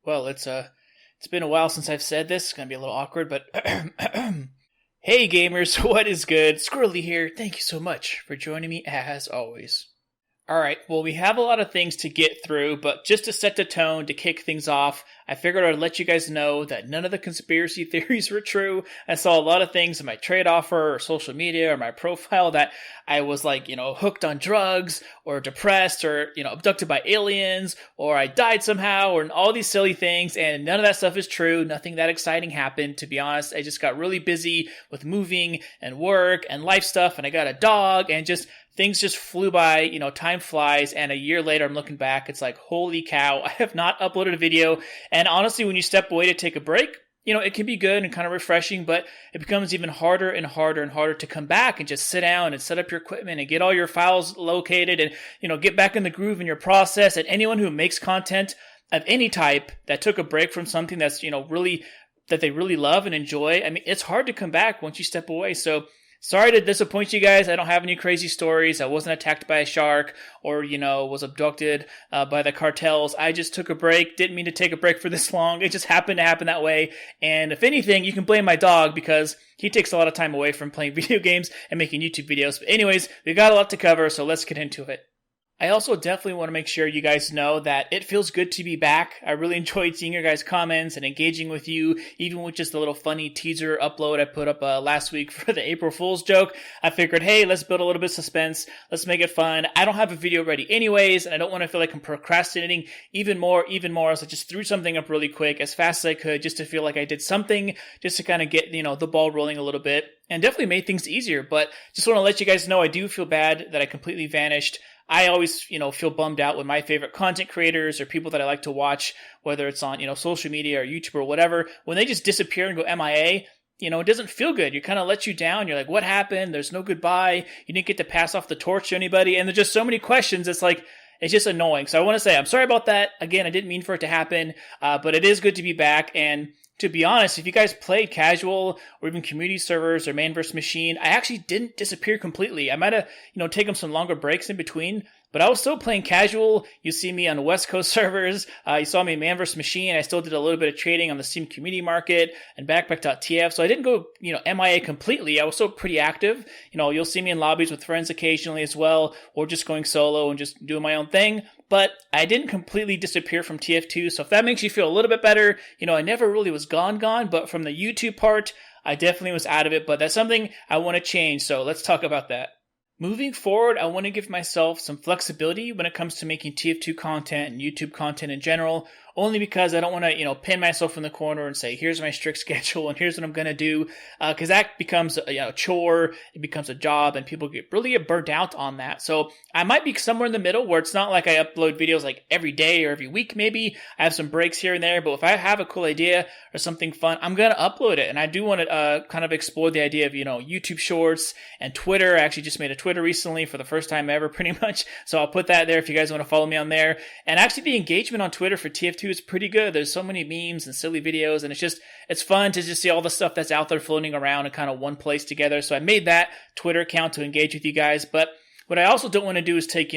Well, it's been a while since I've said this. It's gonna be a little awkward, but hey gamers, what is good? Squirrely here. Thank you so much for joining me as always. All right, well, we have a lot of things to get through, but just to set the tone, to kick things off, I figured I'd let you guys know that none of the conspiracy theories were true. I saw a lot of things in my trade offer or social media or my profile that I was like, hooked on drugs or depressed or, abducted by aliens or I died somehow or all these silly things. And none of that stuff is true. Nothing that exciting happened, to be honest. I just got really busy with moving and work and life stuff. And I got a dog and just things just flew by, time flies, and a year later I'm looking back, it's like, holy cow, I have not uploaded a video. And honestly, when you step away to take a break, it can be good and kind of refreshing, but it becomes even harder and harder and harder to come back and just sit down and set up your equipment and get all your files located and, get back in the groove in your process. And anyone who makes content of any type that took a break from something that's, really, that they really love and enjoy, I mean, it's hard to come back once you step away. So sorry to disappoint you guys. I don't have any crazy stories. I wasn't attacked by a shark or, was abducted by the cartels. I just took a break. Didn't mean to take a break for this long. It just happened to happen that way. And if anything, you can blame my dog because he takes a lot of time away from playing video games and making YouTube videos. But anyways, we've got a lot to cover, so let's get into it. I also definitely want to make sure you guys know that it feels good to be back. I really enjoyed seeing your guys' comments and engaging with you, even with just a little funny teaser upload I put up last week for the April Fool's joke. I figured, hey, let's build a little bit of suspense. Let's make it fun. I don't have a video ready anyways, and I don't want to feel like I'm procrastinating even more. So I just threw something up really quick as fast as I could just to feel like I did something just to kind of get, the ball rolling a little bit and definitely made things easier. But just want to let you guys know I do feel bad that I completely vanished. I always, feel bummed out when my favorite content creators or people that I like to watch, whether it's on, social media or YouTube or whatever, when they just disappear and go MIA, it doesn't feel good. You kind of let you down. You're like, what happened? There's no goodbye. You didn't get to pass off the torch to anybody. And there's just so many questions. It's like, it's just annoying. So I want to say, I'm sorry about that. Again, I didn't mean for it to happen, but it is good to be back. And to be honest, if you guys played casual or even community servers or man vs. machine, I actually didn't disappear completely. I might have, taken some longer breaks in between, but I was still playing casual. You see me on West Coast servers. You saw me in man vs. machine. I still did a little bit of trading on the Steam community market and backpack.tf. So I didn't go, MIA completely. I was still pretty active. You'll see me in lobbies with friends occasionally as well, or just going solo and just doing my own thing. But I didn't completely disappear from TF2, so if that makes you feel a little bit better, I never really was gone, but from the YouTube part, I definitely was out of it, but that's something I want to change, so let's talk about that. Moving forward, I want to give myself some flexibility when it comes to making TF2 content and YouTube content in general, only because I don't want to, pin myself in the corner and say, here's my strict schedule and here's what I'm going to do, because that becomes a chore, it becomes a job, and people really get burnt out on that. So I might be somewhere in the middle where it's not like I upload videos like every day or every week maybe. I have some breaks here and there, but if I have a cool idea or something fun, I'm going to upload it. And I do want to kind of explore the idea of, YouTube Shorts and Twitter. I actually just made a Twitter recently for the first time ever, pretty much. So I'll put that there if you guys want to follow me on there. And actually the engagement on Twitter for TF2 is pretty good. There's so many memes and silly videos, and it's fun to just see all the stuff that's out there floating around in kind of one place together. So I made that Twitter account to engage with you guys. But what I also don't want to do is take,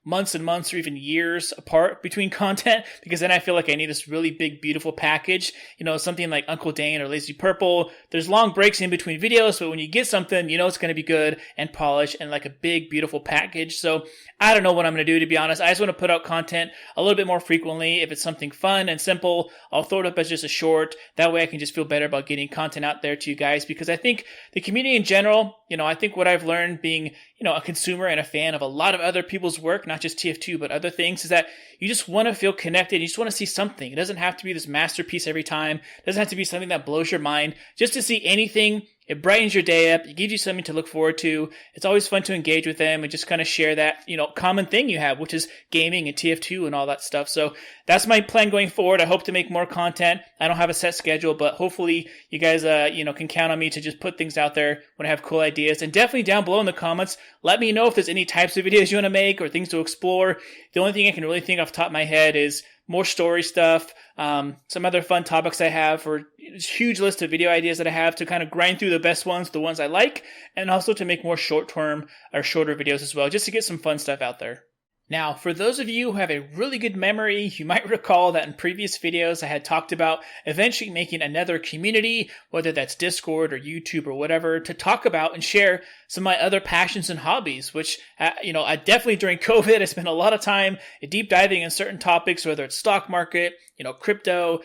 months and months or even years apart between content, because then I feel like I need this really big, beautiful package, something like Uncle Dane or Lazy Purple. There's long breaks in between videos, but when you get something, it's going to be good and polished and like a big, beautiful package. So I don't know what I'm going to do, to be honest. I just want to put out content a little bit more frequently. If it's something fun and simple, I'll throw it up as just a short. That way I can just feel better about getting content out there to you guys, because I think the community in general, I think what I've learned being, a consumer and a fan of a lot of other people's work, not just TF2, but other things, is that you just want to feel connected. You just want to see something. It doesn't have to be this masterpiece every time. It doesn't have to be something that blows your mind. Just to see anything, it brightens your day up. It gives you something to look forward to. It's always fun to engage with them and just kind of share that, common thing you have, which is gaming and TF2 and all that stuff. So that's my plan going forward. I hope to make more content. I don't have a set schedule, but hopefully you guys, can count on me to just put things out there when I have cool ideas. And definitely down below in the comments, let me know if there's any types of videos you want to make or things to explore. The only thing I can really think off the top of my head is more story stuff, some other fun topics I have, or huge list of video ideas that I have to kind of grind through the best ones, the ones I like, and also to make more short-term or shorter videos as well, just to get some fun stuff out there. Now, for those of you who have a really good memory, you might recall that in previous videos I had talked about eventually making another community, whether that's Discord or YouTube or whatever, to talk about and share some of my other passions and hobbies, which, I definitely during COVID, I spent a lot of time deep diving in certain topics, whether it's stock market, crypto,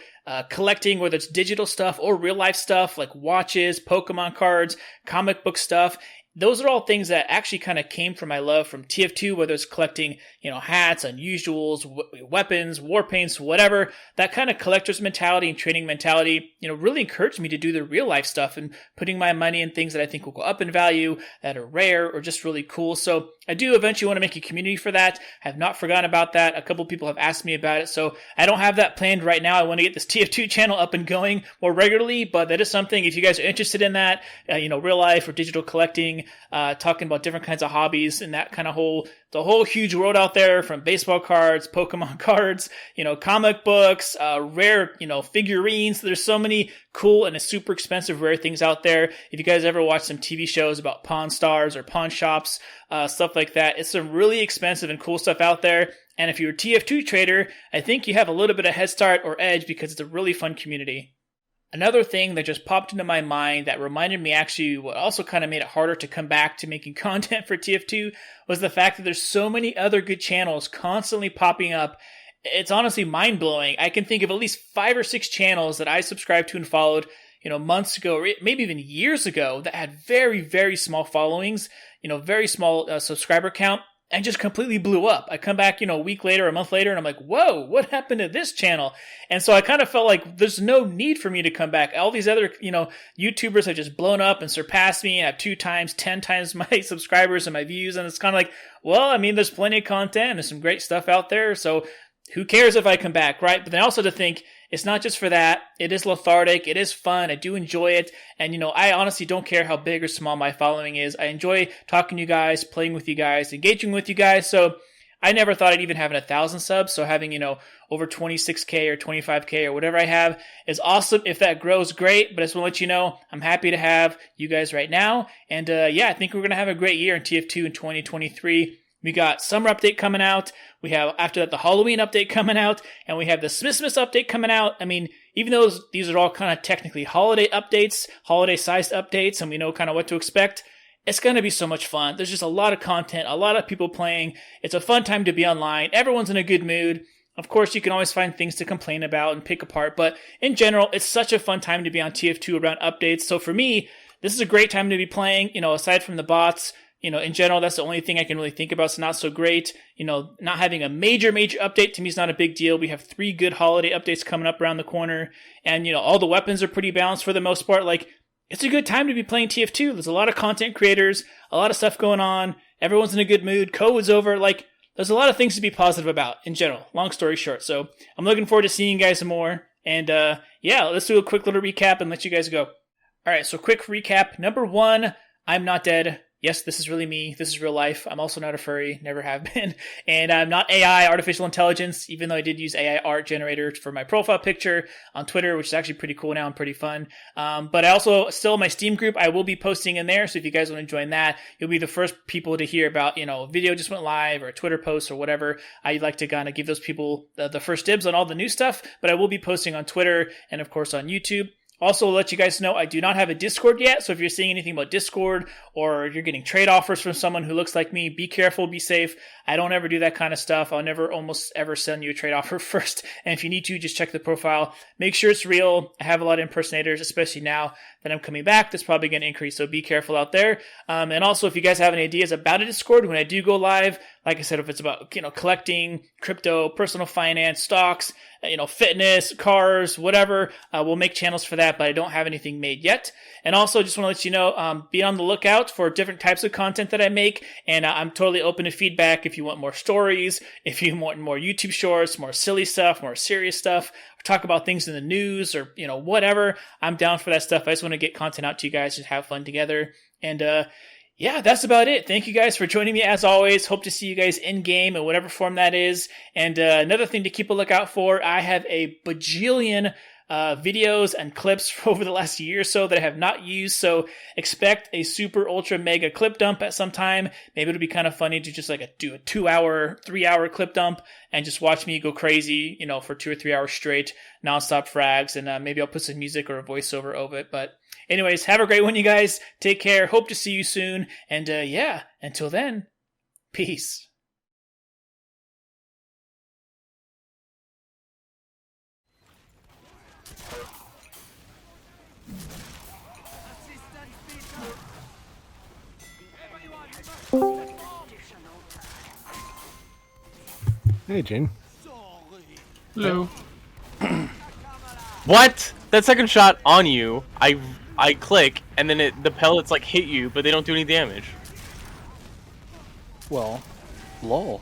collecting, whether it's digital stuff or real life stuff like watches, Pokemon cards, comic book stuff. Those are all things that actually kind of came from my love from TF2, whether it's collecting, hats, unusuals, weapons, war paints, whatever. That kind of collector's mentality and trading mentality, really encouraged me to do the real life stuff and putting my money in things that I think will go up in value, that are rare or just really cool. So I do eventually want to make a community for that. I have not forgotten about that. A couple people have asked me about it. So I don't have that planned right now. I want to get this TF2 channel up and going more regularly, but that is something, if you guys are interested in that, real life or digital collecting, talking about different kinds of hobbies and that kind of the whole huge world out there, from baseball cards, Pokemon cards, comic books, rare, figurines. There's so many cool and super expensive rare things out there. If you guys ever watch some TV shows about pawn stars or pawn shops, stuff like that, it's some really expensive and cool stuff out there. And if you're a TF2 trader, I think you have a little bit of head start or edge because it's a really fun community. Another thing that just popped into my mind that reminded me, actually what also kind of made it harder to come back to making content for TF2, was the fact that there's so many other good channels constantly popping up. It's honestly mind-blowing. I can think of at least 5 or 6 channels that I subscribed to and followed, months ago, or maybe even years ago, that had very, very small followings, very small subscriber count, and just completely blew up. I come back, a week later, a month later, and I'm like, whoa, what happened to this channel? And so I kind of felt like there's no need for me to come back. All these other, YouTubers have just blown up and surpassed me. I have 2 times, 10 times my subscribers and my views. And it's kind of like, well, there's plenty of content and there's some great stuff out there. So who cares if I come back, right? But then also to think, it's not just for that. It is lethargic. It is fun. I do enjoy it. And, I honestly don't care how big or small my following is. I enjoy talking to you guys, playing with you guys, engaging with you guys. So I never thought I'd even have 1,000 subs. So having, over 26K or 25K or whatever I have is awesome. If that grows, great. But I just want to let you know, I'm happy to have you guys right now. And I think we're going to have a great year in TF2 in 2023. We got summer update coming out. We have, after that, the Halloween update coming out. And we have the Smithmas update coming out. Even though these are all kind of technically holiday updates, holiday-sized updates, and we know kind of what to expect, it's going to be so much fun. There's just a lot of content, a lot of people playing. It's a fun time to be online. Everyone's in a good mood. Of course, you can always find things to complain about and pick apart. But in general, it's such a fun time to be on TF2 around updates. So for me, this is a great time to be playing, aside from the bots. In general, that's the only thing I can really think about. It's not so great. Not having a major update to me is not a big deal. We have 3 good holiday updates coming up around the corner. And, all the weapons are pretty balanced for the most part. It's a good time to be playing TF2. There's a lot of content creators, a lot of stuff going on. Everyone's in a good mood. COVID's over. There's a lot of things to be positive about in general. Long story short. So I'm looking forward to seeing you guys more. And, let's do a quick little recap and let you guys go. All right. So quick recap. Number 1, I'm not dead. Yes, this is really me. This is real life. I'm also not a furry. Never have been. And I'm not AI, artificial intelligence, even though I did use AI art generator for my profile picture on Twitter, which is actually pretty cool now and pretty fun. But I also, still my Steam group, I will be posting in there. So if you guys want to join that, you'll be the first people to hear about, video just went live or a Twitter post or whatever. I'd like to kind of give those people the first dibs on all the new stuff. But I will be posting on Twitter and, of course, on YouTube. Also, let you guys know, I do not have a Discord yet, so if you're seeing anything about Discord or you're getting trade offers from someone who looks like me, be careful, be safe. I don't ever do that kind of stuff. I'll never almost ever send you a trade offer first. And if you need to, just check the profile. Make sure it's real. I have a lot of impersonators, especially now that I'm coming back. That's probably going to increase, so be careful out there. And also, if you guys have any ideas about a Discord, when I do go live, like I said, if it's about, collecting, crypto, personal finance, stocks, fitness, cars, whatever, we'll make channels for that, but I don't have anything made yet. And also, just want to let you know, be on the lookout for different types of content that I make, and I'm totally open to feedback if you want more stories, if you want more YouTube shorts, more silly stuff, more serious stuff, or talk about things in the news, or, whatever. I'm down for that stuff. I just want to get content out to you guys, just have fun together. And, that's about it. Thank you guys for joining me as always. Hope to see you guys in game in whatever form that is. And another thing to keep a lookout for, I have a bajillion videos and clips over the last year or so that I have not used. So expect a super ultra mega clip dump at some time. Maybe it'll be kind of funny to just like do a 2-hour, 3-hour clip dump and just watch me go crazy, for 2 or 3 hours straight, nonstop frags. And maybe I'll put some music or a voiceover over it. But anyways, have a great one, you guys. Take care. Hope to see you soon. And yeah, until then, peace. Hey, Jane. Hello. What? That second shot on you, I click, and then the pellets like hit you, but they don't do any damage. Well, lol.